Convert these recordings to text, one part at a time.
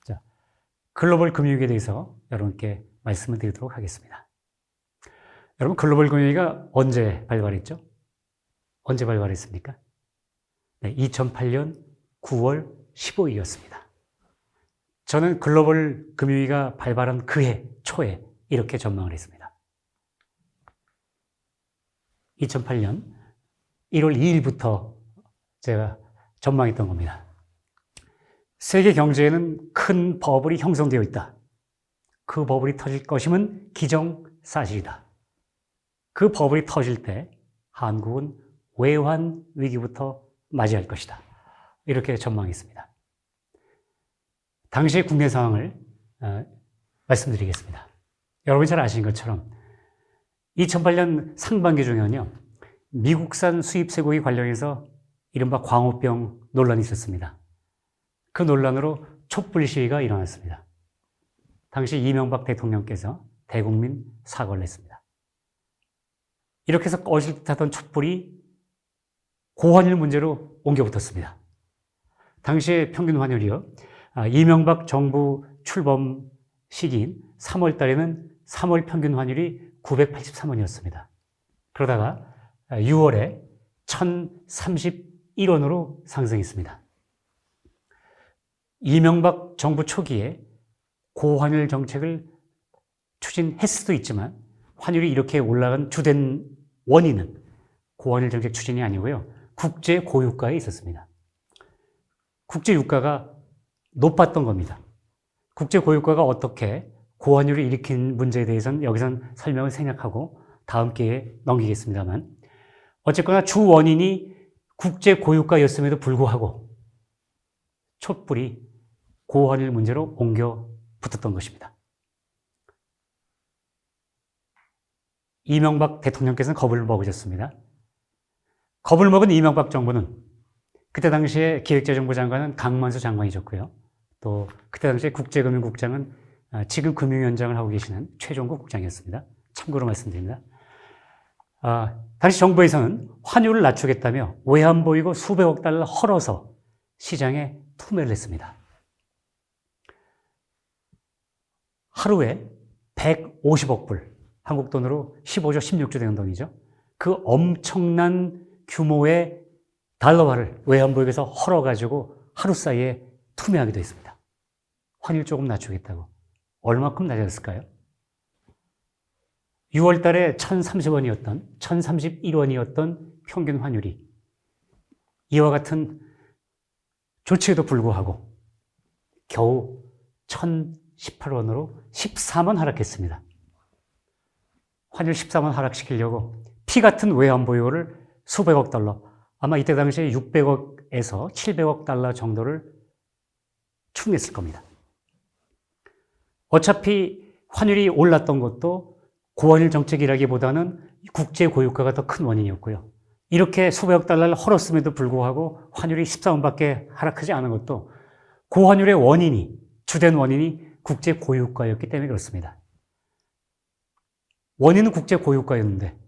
자, 글로벌 금융위기에 대해서 여러분께 말씀을 드리도록 하겠습니다. 여러분, 글로벌 금융위기가 언제 발발했죠? 언제 발발했습니까? 네, 2008년 9월 15일이었습니다. 저는 글로벌 금융위기가 발발한 그해 초에 이렇게 전망을 했습니다. 2008년 1월 2일부터 제가 전망했던 겁니다. 세계 경제에는 큰 버블이 형성되어 있다. 그 버블이 터질 것임은 기정사실이다. 그 버블이 터질 때 한국은 외환 위기부터 맞이할 것이다. 이렇게 전망했습니다. 당시의 국내 상황을 말씀드리겠습니다. 여러분이 잘 아시는 것처럼 2008년 상반기 중에는요, 미국산 수입 쇠고기 관련해서 이른바 광우병 논란이 있었습니다. 그 논란으로 촛불 시위가 일어났습니다. 당시 이명박 대통령께서 대국민 사과를 했습니다. 이렇게 해서 꺼질 듯하던 촛불이 고환율 문제로 옮겨붙었습니다. 당시의 평균 환율이요, 이명박 정부 출범 시기인 3월 달에는 3월 평균 환율이 983원이었습니다. 그러다가 6월에 1031원으로 상승했습니다. 이명박 정부 초기에 고환율 정책을 추진했을 수도 있지만 환율이 이렇게 올라간 주된 원인은 고환율 정책 추진이 아니고요, 국제 고유가에 있었습니다. 국제 유가가 높았던 겁니다. 국제 고유가가 어떻게 고환율을 일으킨 문제에 대해서는 여기선 설명을 생략하고 다음 기회에 넘기겠습니다만, 어쨌거나 주 원인이 국제 고유가였음에도 불구하고 촛불이 고환율 문제로 옮겨 붙었던 것입니다. 이명박 대통령께서는 겁을 먹으셨습니다. 겁을 먹은 이명박 정부는 그때 당시에 기획재정부 장관은 강만수 장관이셨고요. 또 그때 당시에 국제금융국장은 지금 금융위원장을 하고 계시는 최종국 국장이었습니다. 참고로 말씀드립니다. 당시 정부에서는 환율을 낮추겠다며 외환보유고 수백억 달러 헐어서 시장에 투매를 했습니다. 하루에 150억 불, 한국 돈으로 15조, 16조 되는 돈이죠. 그 엄청난 규모의 달러화를 외환보유고에서 헐어가지고 하루 사이에 투매하기도 했습니다. 환율 조금 낮추겠다고. 얼마큼 낮았을까요? 6월 달에 1030원이었던, 1031원이었던 평균 환율이 이와 같은 조치에도 불구하고 겨우 1018원으로 13원 하락했습니다. 환율 13원 하락시키려고 피 같은 외환보유고를 수백억 달러, 아마 이때 당시에 600억에서 700억 달러 정도를 추궁했을 겁니다. 어차피 환율이 올랐던 것도 고환율 정책이라기보다는 국제 고유가가 더 큰 원인이었고요. 이렇게 수백억 달러를 헐었음에도 불구하고 환율이 14원밖에 하락하지 않은 것도 고환율의 원인이, 주된 원인이 국제 고유가였기 때문에 그렇습니다. 원인은 국제 고유가였는데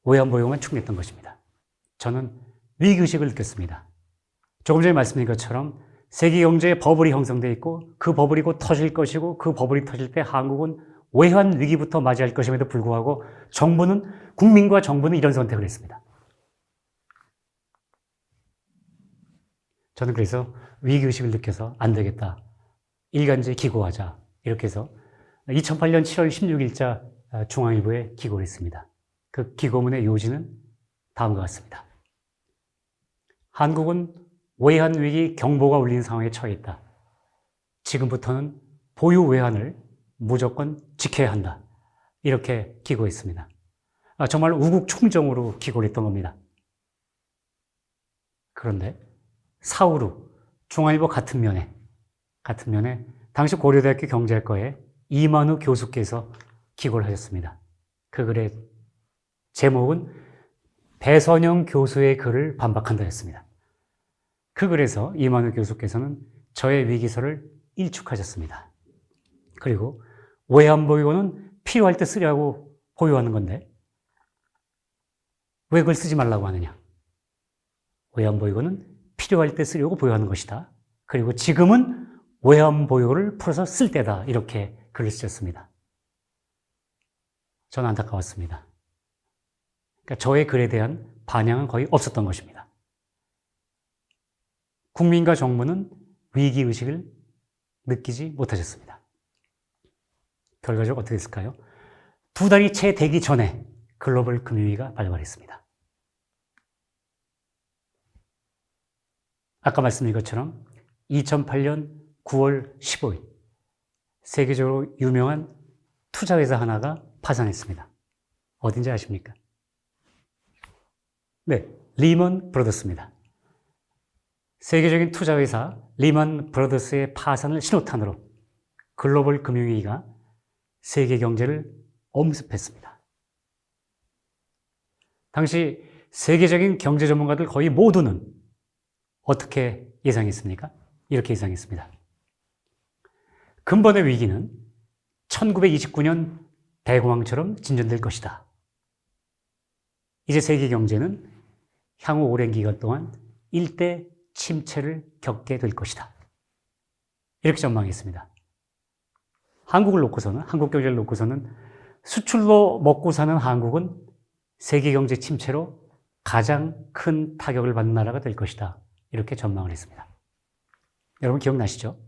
외환보유고만 축냈던 것입니다. 저는 위기의식을 느꼈습니다. 조금 전에 말씀드린 것처럼 세계 경제에 버블이 형성되어 있고 그 버블이 곧 터질 것이고 그 버블이 터질 때 한국은 외환 위기부터 맞이할 것임에도 불구하고 국민과 정부는 이런 선택을 했습니다. 저는 그래서 위기의식을 느껴서 안 되겠다. 일간지에 기고하자. 이렇게 해서 2008년 7월 16일자 중앙일보에 기고를 했습니다. 그 기고문의 요지는 다음과 같습니다. 한국은 외환위기 경보가 울린 상황에 처해 있다. 지금부터는 보유 외환을 무조건 지켜야 한다. 이렇게 기고했습니다. 정말 우국충정으로 기고를 했던 겁니다. 그런데 사후 후 중앙일보 같은 면에 당시 고려대학교 경제학과의 이만우 교수께서 기고를 하셨습니다. 그 글의 제목은 배선영 교수의 글을 반박한다였습니다. 그 글에서 이만우 교수께서는 저의 위기설을 일축하셨습니다. 그리고 외환보유고는 필요할 때 쓰려고 보유하는 건데 왜 그걸 쓰지 말라고 하느냐? 외환보유고는 필요할 때 쓰려고 보유하는 것이다. 그리고 지금은 외환보유고를 풀어서 쓸 때다. 이렇게 글을 쓰셨습니다. 저는 안타까웠습니다. 그러니까 저의 글에 대한 반향은 거의 없었던 것입니다. 국민과 정부는 위기의식을 느끼지 못하셨습니다. 결과적으로 어떻게 됐을까요? 2달이 채 되기 전에 글로벌 금융위기가 발발했습니다. 아까 말씀드린 것처럼 2008년 9월 15일 세계적으로 유명한 투자회사 하나가 파산했습니다. 어딘지 아십니까? 네, 리먼 브러더스입니다. 세계적인 투자회사 리먼 브러더스의 파산을 신호탄으로 글로벌 금융위기가 세계 경제를 엄습했습니다. 당시 세계적인 경제 전문가들 거의 모두는 어떻게 예상했습니까? 이렇게 예상했습니다. 근본의 위기는 1929년 대공황처럼 진전될 것이다. 이제 세계 경제는 향후 오랜 기간 동안 일대 침체를 겪게 될 것이다. 이렇게 전망했습니다. 한국 경제를 놓고서는 수출로 먹고 사는 한국은 세계 경제 침체로 가장 큰 타격을 받는 나라가 될 것이다. 이렇게 전망을 했습니다. 여러분 기억나시죠?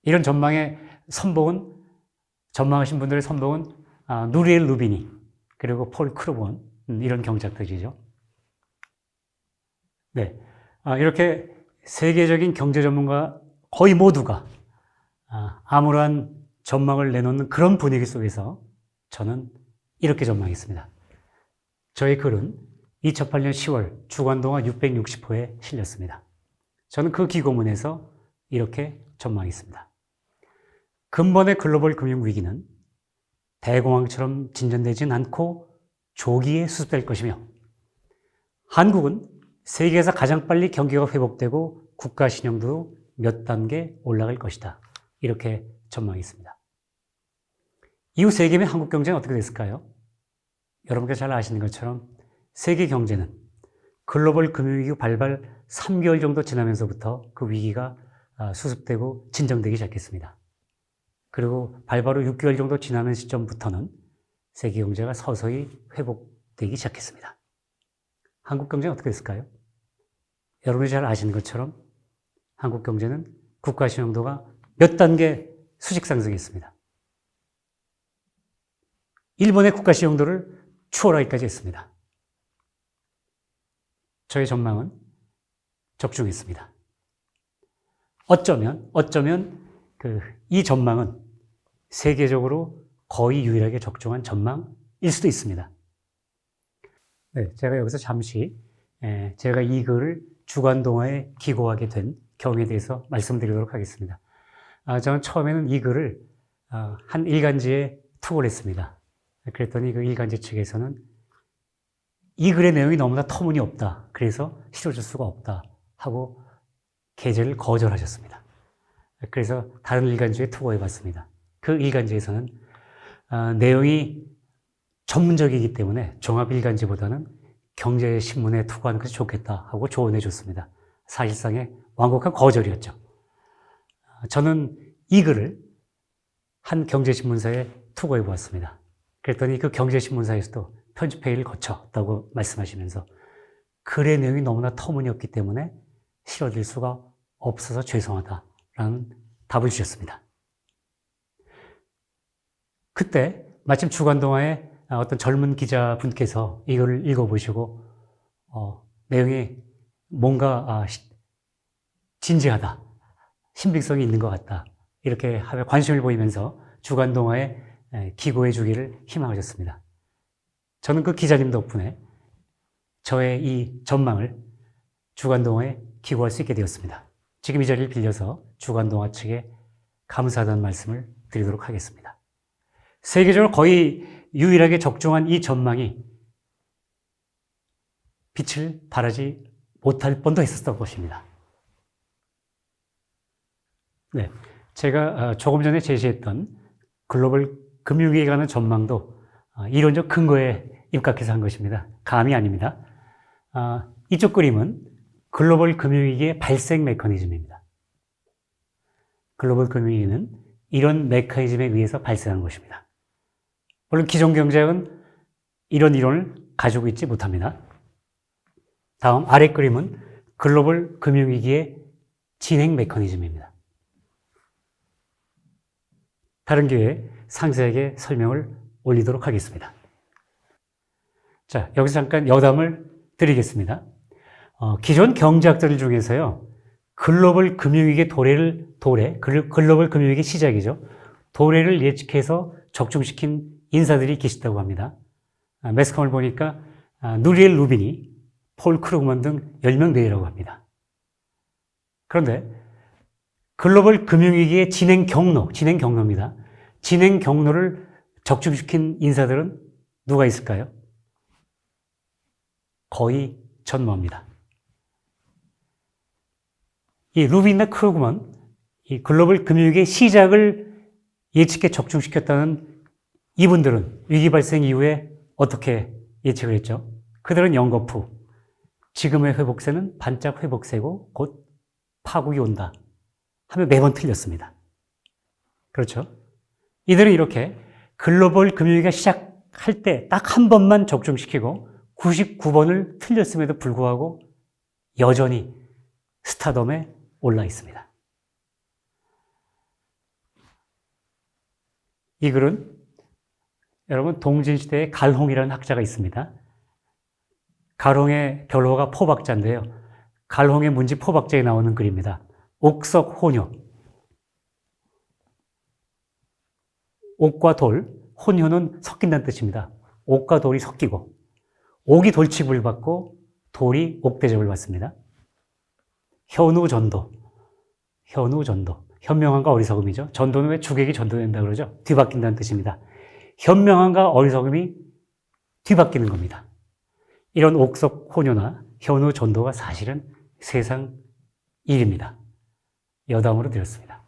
이런 전망하신 분들의 선봉은 누리엘 루비니 그리고 폴 크루건 이런 경제학들이죠. 네, 이렇게 세계적인 경제 전문가 거의 모두가 암울한 전망을 내놓는 그런 분위기 속에서 저는 이렇게 전망했습니다. 저의 글은 2008년 10월 주간동화 660호에 실렸습니다. 저는 그 기고문에서 이렇게 전망했습니다. 근본의 글로벌 금융위기는 대공황처럼 진전되진 않고 조기에 수습될 것이며 한국은 세계에서 가장 빨리 경기가 회복되고 국가 신용도 몇 단계 올라갈 것이다. 이렇게 전망했습니다. 이후 세계 및 한국 경제는 어떻게 됐을까요? 여러분께서 잘 아시는 것처럼 세계 경제는 글로벌 금융위기 발발 3개월 정도 지나면서부터 그 위기가 수습되고 진정되기 시작했습니다. 그리고 발발 후 6개월 정도 지나는 시점부터는 세계 경제가 서서히 회복되기 시작했습니다. 한국 경제는 어떻게 됐을까요? 여러분이 잘 아시는 것처럼 한국 경제는 국가 신용도가 몇 단계 수직 상승했습니다. 일본의 국가 신용도를 추월하기까지 했습니다. 저의 전망은 적중했습니다. 어쩌면 이 전망은 세계적으로 거의 유일하게 적중한 전망일 수도 있습니다. 네, 제가 여기서 잠시 제가 이 글을 주간동화에 기고하게 된 경우에 대해서 말씀드리도록 하겠습니다. 저는 처음에는 이 글을 한 일간지에 투고를 했습니다. 그랬더니 그 일간지 측에서는 이 글의 내용이 너무나 터무니없다. 그래서 실어줄 수가 없다. 하고 게재를 거절하셨습니다. 그래서 다른 일간지에 투고해 봤습니다. 그 일간지에서는 내용이 전문적이기 때문에 종합 일간지보다는 경제신문에 투고하는 것이 좋겠다 하고 조언해 줬습니다. 사실상의 완곡한 거절이었죠. 저는 이 글을 한 경제신문사에 투고해 보았습니다. 그랬더니 그 경제신문사에서도 편집회의를 거쳤다고 말씀하시면서 글의 내용이 너무나 터무니없기 때문에 실어드릴 수가 없어서 죄송하다라는 답을 주셨습니다. 그때 마침 주간동화에 어떤 젊은 기자분께서 이걸 읽어보시고 내용이 뭔가 진지하다, 신빙성이 있는 것 같다 이렇게 하며 관심을 보이면서 주간동화에 기고해 주기를 희망하셨습니다. 저는 그 기자님 덕분에 저의 이 전망을 주간동화에 기고할 수 있게 되었습니다. 지금 이 자리를 빌려서 주간동화 측에 감사하다는 말씀을 드리도록 하겠습니다. 세계적으로 거의 유일하게 적중한 이 전망이 빛을 발하지 못할 뻔도 했었던 것입니다. 네, 제가 조금 전에 제시했던 글로벌 금융위기에 관한 전망도 이론적 근거에 입각해서 한 것입니다. 감이 아닙니다. 이쪽 그림은 글로벌 금융위기의 발생 메커니즘입니다. 글로벌 금융위기는 이런 메커니즘에 의해서 발생한 것입니다. 물론 기존 경제학은 이런 이론을 가지고 있지 못합니다. 다음 아래 그림은 글로벌 금융위기의 진행 메커니즘입니다. 다른 기회에 상세하게 설명을 올리도록 하겠습니다. 자, 여기서 잠깐 여담을 드리겠습니다. 기존 경제학들 중에서요, 글로벌 금융위기의 글로벌 금융위기 시작이죠. 도래를 예측해서 적중시킨 인사들이 계시다고 합니다. 매스컴을 보니까 누리엘 루비니, 폴 크루그먼 등 10명 내외라고 합니다. 그런데 글로벌 금융위기의 진행 경로입니다. 진행 경로를 적중시킨 인사들은 누가 있을까요? 거의 전무합니다. 이 루빈과 크루그먼, 이 글로벌 금융위기의 시작을 예측해 적중시켰다는 이분들은 위기 발생 이후에 어떻게 예측을 했죠? 그들은 연거푸, 지금의 회복세는 반짝 회복세고 곧 파국이 온다 하며 매번 틀렸습니다. 그렇죠? 이들은 이렇게 글로벌 금융위기가 시작할 때 딱 한 번만 적중시키고 99번을 틀렸음에도 불구하고 여전히 스타덤에 올라 있습니다. 이 글은 여러분 동진시대에 갈홍이라는 학자가 있습니다. 갈홍의 별호가 포박자인데요. 갈홍의 문지 포박자에 나오는 글입니다. 옥석혼효. 옥과 돌, 혼효는 섞인다는 뜻입니다. 옥과 돌이 섞이고 옥이 돌취급을 받고 돌이 옥대접을 받습니다. 현우전도. 현명함과 어리석음이죠. 전도는 왜 주객이 전도된다 그러죠? 뒤바뀐다는 뜻입니다. 현명함과 어리석음이 뒤바뀌는 겁니다. 이런 옥석혼효나 현우전도가 사실은 세상 일입니다. 여담으로 드렸습니다.